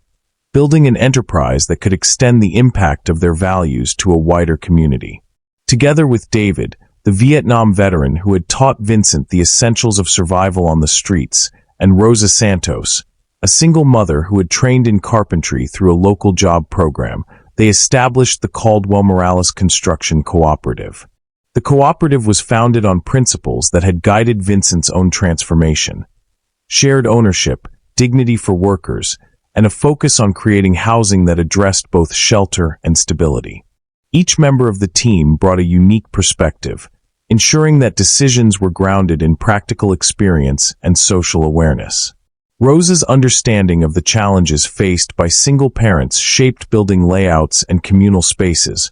building an enterprise that could extend the impact of their values to a wider community. Together with David, the Vietnam veteran who had taught Vincent the essentials of survival on the streets, and Rosa Santos, a single mother who had trained in carpentry through a local job program, they established the Caldwell Morales Construction Cooperative. The cooperative was founded on principles that had guided Vincent's own transformation: shared ownership, dignity for workers, and a focus on creating housing that addressed both shelter and stability. Each member of the team brought a unique perspective, ensuring that decisions were grounded in practical experience and social awareness. Rosa's understanding of the challenges faced by single parents shaped building layouts and communal spaces,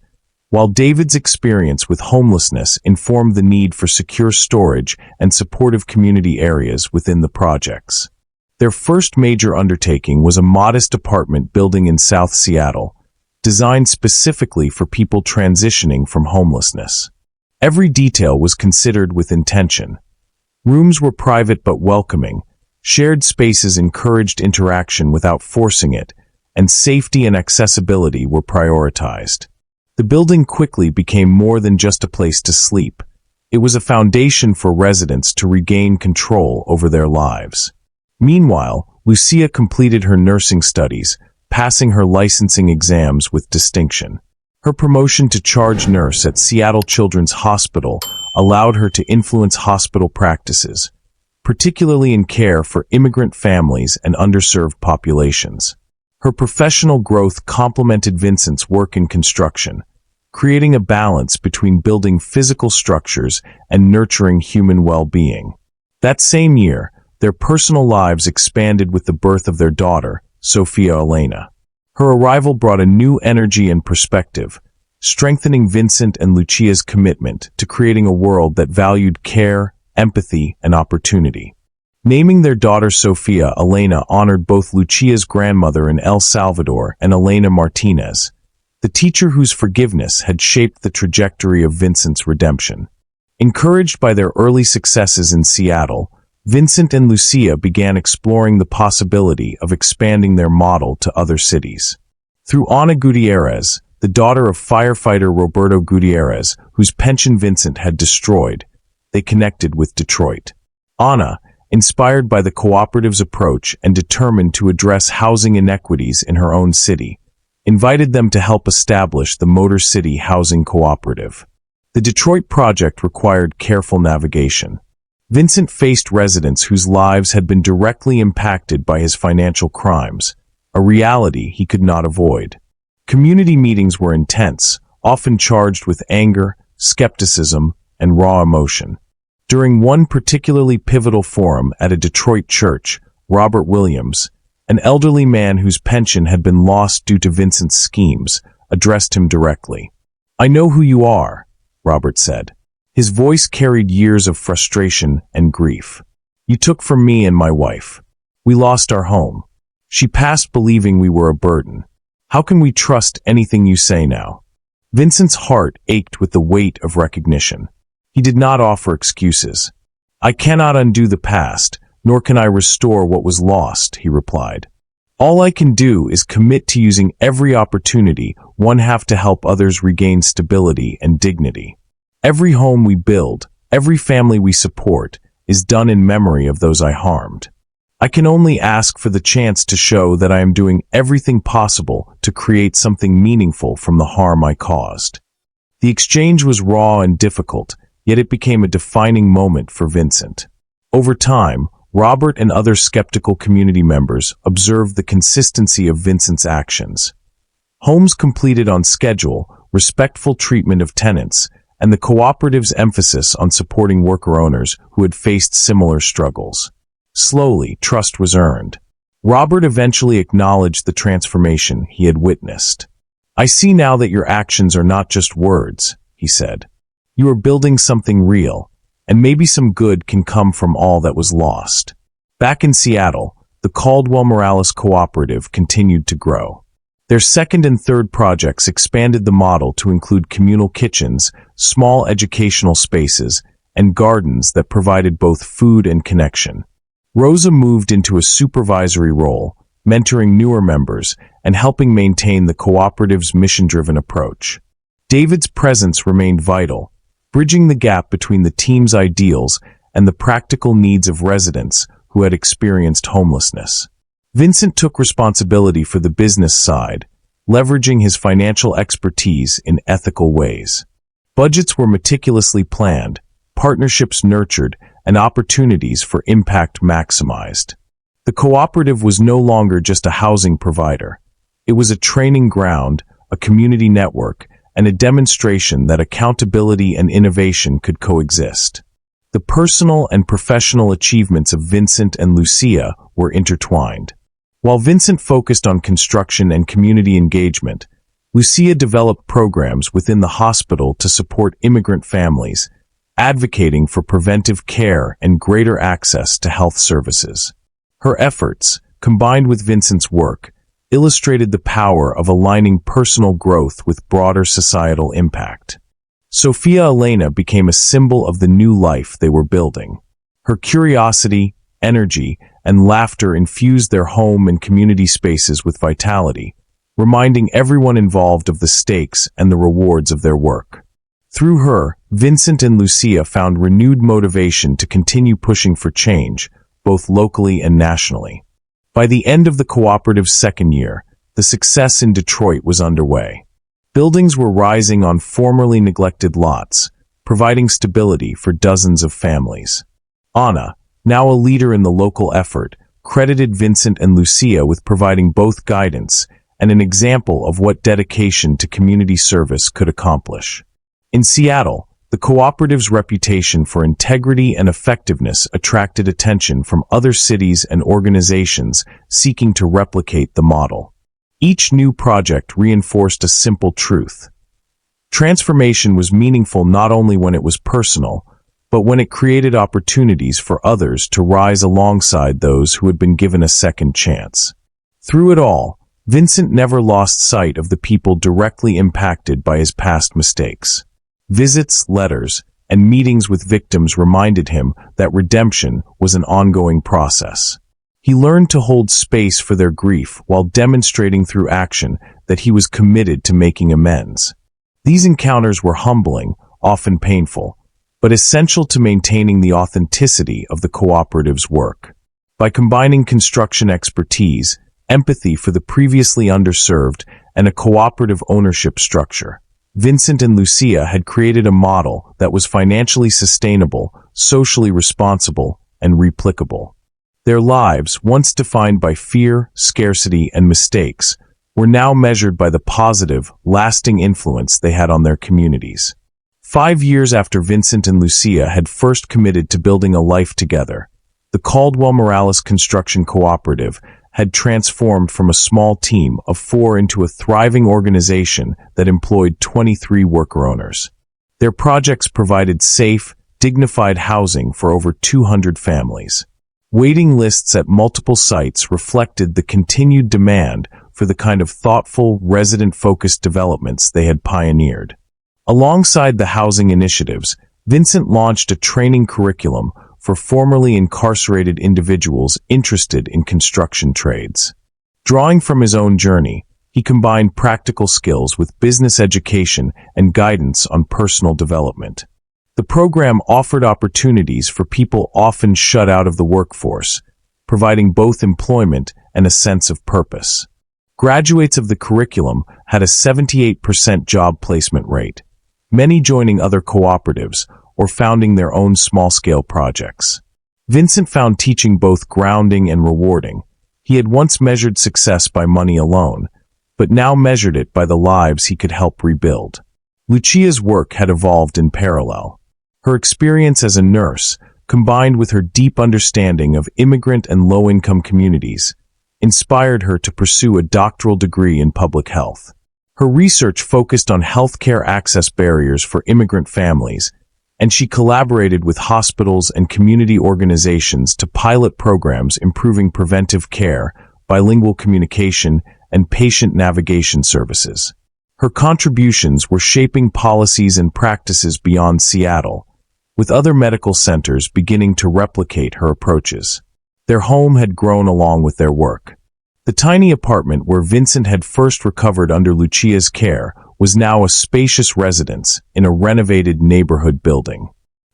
while David's experience with homelessness informed the need for secure storage and supportive community areas within the projects. Their first major undertaking was a modest apartment building in South Seattle, designed specifically for people transitioning from homelessness. Every detail was considered with intention. Rooms were private but welcoming, shared spaces encouraged interaction without forcing it, and safety and accessibility were prioritized. The building quickly became more than just a place to sleep. It was a foundation for residents to regain control over their lives. Meanwhile, Lucia completed her nursing studies, passing her licensing exams with distinction. Her promotion to charge nurse at Seattle Children's Hospital allowed her to influence hospital practices, particularly in care for immigrant families and underserved populations. Her professional growth complemented Vincent's work in construction, creating a balance between building physical structures and nurturing human well-being. That same year, their personal lives expanded with the birth of their daughter, Sophia Elena. Her arrival brought a new energy and perspective, strengthening Vincent and Lucia's commitment to creating a world that valued care, empathy, and opportunity. Naming their daughter Sophia Elena honored both Lucia's grandmother in El Salvador and Elena Martinez, the teacher whose forgiveness had shaped the trajectory of Vincent's redemption. Encouraged by their early successes in Seattle, Vincent and Lucia began exploring the possibility of expanding their model to other cities. Through Ana Gutierrez, the daughter of firefighter Roberto Gutierrez, whose pension Vincent had destroyed, they connected with Detroit. Ana, inspired by the cooperative's approach and determined to address housing inequities in her own city, invited them to help establish the Motor City Housing Cooperative. The Detroit project required careful navigation. Vincent faced residents whose lives had been directly impacted by his financial crimes, a reality he could not avoid. Community meetings were intense, often charged with anger, skepticism, and raw emotion. During one particularly pivotal forum at a Detroit church, Robert Williams, an elderly man whose pension had been lost due to Vincent's schemes, addressed him directly. "I know who you are," Robert said. His voice carried years of frustration and grief. "You took from me and my wife. We lost our home. She passed believing we were a burden. How can we trust anything you say now?" Vincent's heart ached with the weight of recognition. He did not offer excuses. "I cannot undo the past, nor can I restore what was lost," he replied. "All I can do is commit to using every opportunity one have to help others regain stability and dignity. Every home we build, every family we support, is done in memory of those I harmed. I can only ask for the chance to show that I am doing everything possible to create something meaningful from the harm I caused." The exchange was raw and difficult, yet it became a defining moment for Vincent. Over time, Robert and other skeptical community members observed the consistency of Vincent's actions. Homes completed on schedule, respectful treatment of tenants, and the cooperative's emphasis on supporting worker owners who had faced similar struggles. Slowly, trust was earned. Robert eventually acknowledged the transformation he had witnessed. "I see now that your actions are not just words," he said. "You are building something real, and maybe some good can come from all that was lost." Back in Seattle, the Caldwell Morales Cooperative continued to grow. Their second and third projects expanded the model to include communal kitchens, small educational spaces, and gardens that provided both food and connection. Rosa moved into a supervisory role, mentoring newer members and helping maintain the cooperative's mission-driven approach. David's presence remained vital, bridging the gap between the team's ideals and the practical needs of residents who had experienced homelessness. Vincent took responsibility for the business side, leveraging his financial expertise in ethical ways. Budgets were meticulously planned, partnerships nurtured, and opportunities for impact maximized. The cooperative was no longer just a housing provider. It was a training ground, a community network, and a demonstration that accountability and innovation could coexist. The personal and professional achievements of Vincent and Lucia were intertwined. While Vincent focused on construction and community engagement, Lucia developed programs within the hospital to support immigrant families, advocating for preventive care and greater access to health services. Her efforts, combined with Vincent's work, illustrated the power of aligning personal growth with broader societal impact. Sophia Elena became a symbol of the new life they were building. Her curiosity, energy, and laughter infused their home and community spaces with vitality, reminding everyone involved of the stakes and the rewards of their work. Through her, Vincent and Lucia found renewed motivation to continue pushing for change, both locally and nationally. By the end of the cooperative's second year, the success in Detroit was underway. Buildings were rising on formerly neglected lots, providing stability for dozens of families. Anna, now a leader in the local effort, credited Vincent and Lucia with providing both guidance and an example of what dedication to community service could accomplish. In Seattle, the cooperative's reputation for integrity and effectiveness attracted attention from other cities and organizations seeking to replicate the model. Each new project reinforced a simple truth. Transformation was meaningful not only when it was personal, but when it created opportunities for others to rise alongside those who had been given a second chance. Through it all, Vincent never lost sight of the people directly impacted by his past mistakes. Visits, letters, and meetings with victims reminded him that redemption was an ongoing process. He learned to hold space for their grief while demonstrating through action that he was committed to making amends. These encounters were humbling, often painful, but essential to maintaining the authenticity of the cooperative's work. By combining construction expertise, empathy for the previously underserved, and a cooperative ownership structure, Vincent and Lucia had created a model that was financially sustainable, socially responsible, and replicable. Their lives, once defined by fear, scarcity, and mistakes, were now measured by the positive, lasting influence they had on their communities. 5 years after Vincent and Lucia had first committed to building a life together, the Caldwell Morales Construction Cooperative had transformed from a small team of 4 into a thriving organization that employed 23 worker owners. Their projects provided safe, dignified housing for over 200 families. Waiting lists at multiple sites reflected the continued demand for the kind of thoughtful, resident-focused developments they had pioneered. Alongside the housing initiatives, Vincent launched a training curriculum for formerly incarcerated individuals interested in construction trades. Drawing from his own journey, he combined practical skills with business education and guidance on personal development. The program offered opportunities for people often shut out of the workforce, providing both employment and a sense of purpose. Graduates of the curriculum had a 78% job placement rate, many joining other cooperatives or founding their own small-scale projects. Vincent found teaching both grounding and rewarding. He had once measured success by money alone, but now measured it by the lives he could help rebuild. Lucia's work had evolved in parallel. Her experience as a nurse, combined with her deep understanding of immigrant and low-income communities, inspired her to pursue a doctoral degree in public health. Her research focused on healthcare access barriers for immigrant families, and she collaborated with hospitals and community organizations to pilot programs improving preventive care, bilingual communication, and patient navigation services. Her contributions were shaping policies and practices beyond Seattle, with other medical centers beginning to replicate her approaches. Their home had grown along with their work. The tiny apartment where Vincent had first recovered under Lucia's care was now a spacious residence in a renovated neighborhood building.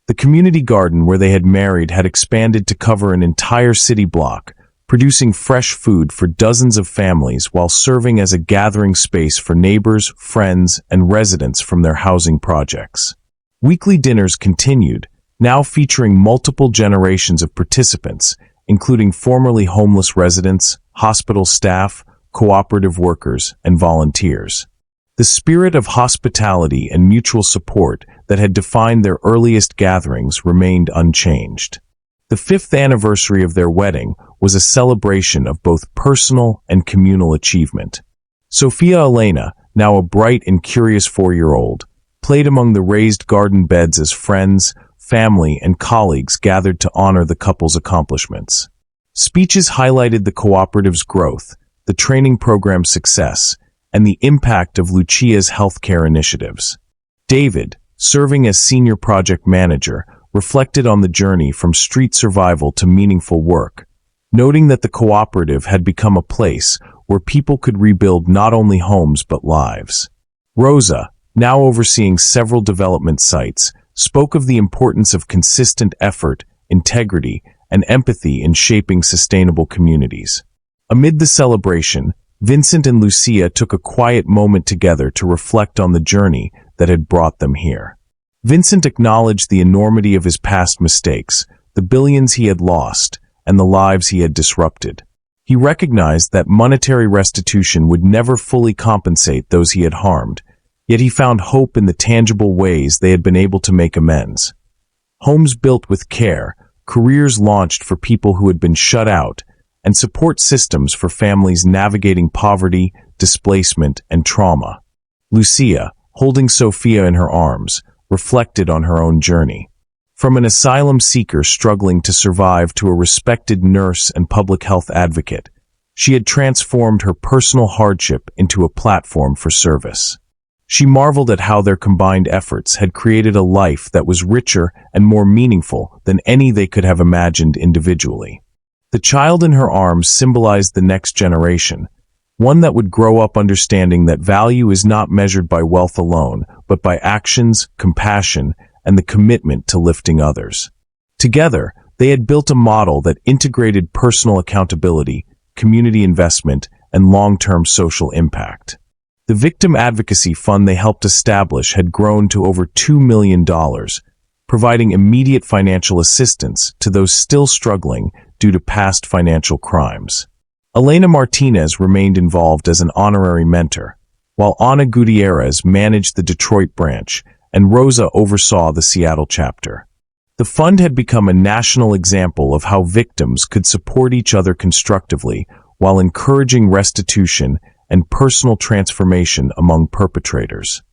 The community garden where they had married had expanded to cover an entire city block, producing fresh food for dozens of families while serving as a gathering space for neighbors, friends, and residents from their housing projects. Weekly dinners continued, now featuring multiple generations of participants, including formerly homeless residents, hospital staff, cooperative workers, and volunteers. The spirit of hospitality and mutual support that had defined their earliest gatherings remained unchanged. The 5th anniversary of their wedding was a celebration of both personal and communal achievement. Sophia Elena, now a bright and curious 4-year-old, played among the raised garden beds as friends, family, and colleagues gathered to honor the couple's accomplishments. Speeches highlighted the cooperative's growth, the training program's success, and the impact of Lucia's healthcare initiatives. David, serving as senior project manager, reflected on the journey from street survival to meaningful work, noting that the cooperative had become a place where people could rebuild not only homes but lives. Rosa, now overseeing several development sites, spoke of the importance of consistent effort, integrity, and empathy in shaping sustainable communities. Amid the celebration, Vincent and Lucia took a quiet moment together to reflect on the journey that had brought them here. Vincent acknowledged the enormity of his past mistakes, the billions he had lost, and the lives he had disrupted. He recognized that monetary restitution would never fully compensate those he had harmed, yet he found hope in the tangible ways they had been able to make amends. Homes built with care, careers launched for people who had been shut out, and support systems for families navigating poverty, displacement, and trauma. Lucia, holding Sophia in her arms, reflected on her own journey. From an asylum seeker struggling to survive to a respected nurse and public health advocate, she had transformed her personal hardship into a platform for service. She marveled at how their combined efforts had created a life that was richer and more meaningful than any they could have imagined individually. The child in her arms symbolized the next generation, one that would grow up understanding that value is not measured by wealth alone, but by actions, compassion, and the commitment to lifting others. Together, they had built a model that integrated personal accountability, community investment, and long-term social impact. The victim advocacy fund they helped establish had grown to over $2 million, providing immediate financial assistance to those still struggling due to past financial crimes. Elena Martinez remained involved as an honorary mentor, while Ana Gutierrez managed the Detroit branch and Rosa oversaw the Seattle chapter. The fund had become a national example of how victims could support each other constructively while encouraging restitution and personal transformation among perpetrators.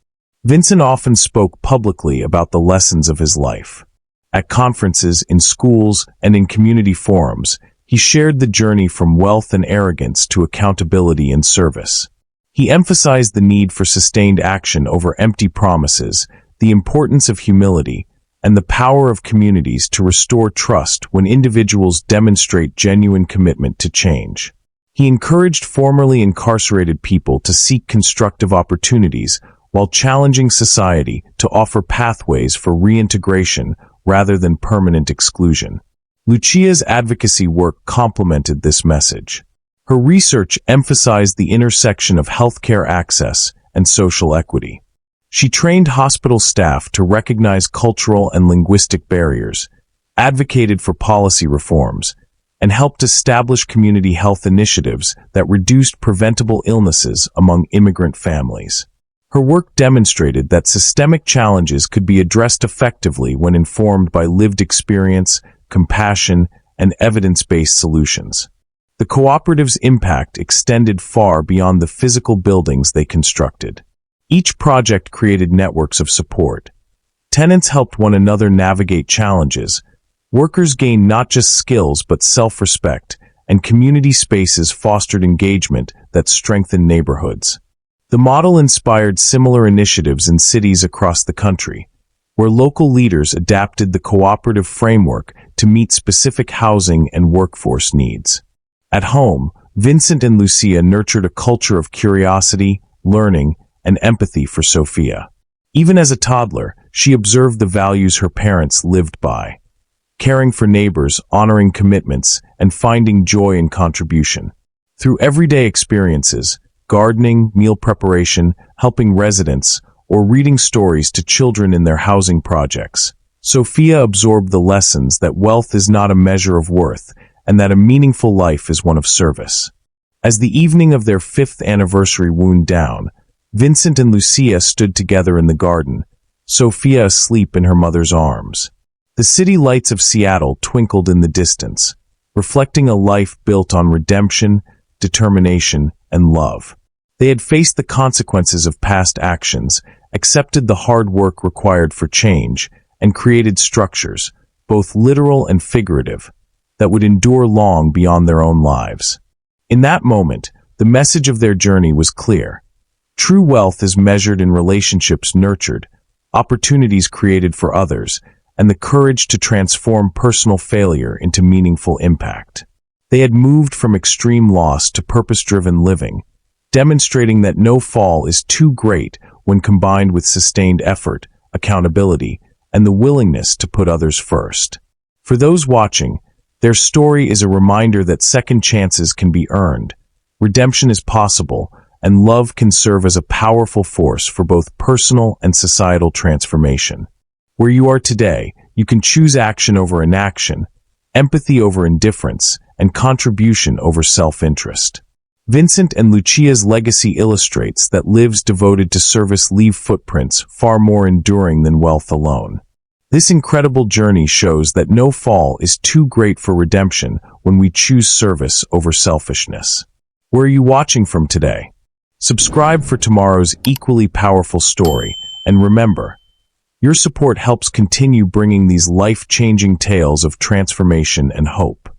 Vincent often spoke publicly about the lessons of his life. At conferences, in schools, and in community forums, he shared the journey from wealth and arrogance to accountability and service. He emphasized the need for sustained action over empty promises, the importance of humility, and the power of communities to restore trust when individuals demonstrate genuine commitment to change. He encouraged formerly incarcerated people to seek constructive opportunities while challenging society to offer pathways for reintegration rather than permanent exclusion. Lucia's advocacy work complemented this message. Her research emphasized the intersection of healthcare access and social equity. She trained hospital staff to recognize cultural and linguistic barriers, advocated for policy reforms, and helped establish community health initiatives that reduced preventable illnesses among immigrant families. Her work demonstrated that systemic challenges could be addressed effectively when informed by lived experience, compassion, and evidence-based solutions. The cooperative's impact extended far beyond the physical buildings they constructed. Each project created networks of support. Tenants helped one another navigate challenges. Workers gained not just skills but self-respect, and community spaces fostered engagement that strengthened neighborhoods. The model inspired similar initiatives in cities across the country, where local leaders adapted the cooperative framework to meet specific housing and workforce needs. At home, Vincent and Lucia nurtured a culture of curiosity, learning, and empathy for Sophia. Even as a toddler, she observed the values her parents lived by: caring for neighbors, honoring commitments, and finding joy in contribution. Through everyday experiences, gardening, meal preparation, helping residents, or reading stories to children in their housing projects, Sophia absorbed the lessons that wealth is not a measure of worth, and that a meaningful life is one of service. As the evening of their 5th anniversary wound down, Vincent and Lucia stood together in the garden, Sophia asleep in her mother's arms. The city lights of Seattle twinkled in the distance, reflecting a life built on redemption, determination, and love. They had faced the consequences of past actions, accepted the hard work required for change, and created structures, both literal and figurative, that would endure long beyond their own lives. In that moment, the message of their journey was clear. True wealth is measured in relationships nurtured, opportunities created for others, and the courage to transform personal failure into meaningful impact. They had moved from extreme loss to purpose-driven living, demonstrating that no fall is too great when combined with sustained effort, accountability, and the willingness to put others first. For those watching, their story is a reminder that second chances can be earned, redemption is possible, and love can serve as a powerful force for both personal and societal transformation. Where you are today, you can choose action over inaction, empathy over indifference, and contribution over self-interest. Vincent and Lucia's legacy illustrates that lives devoted to service leave footprints far more enduring than wealth alone. This incredible journey shows that no fall is too great for redemption when we choose service over selfishness. Where are you watching from today? Subscribe for tomorrow's equally powerful story, and remember, your support helps continue bringing these life-changing tales of transformation and hope.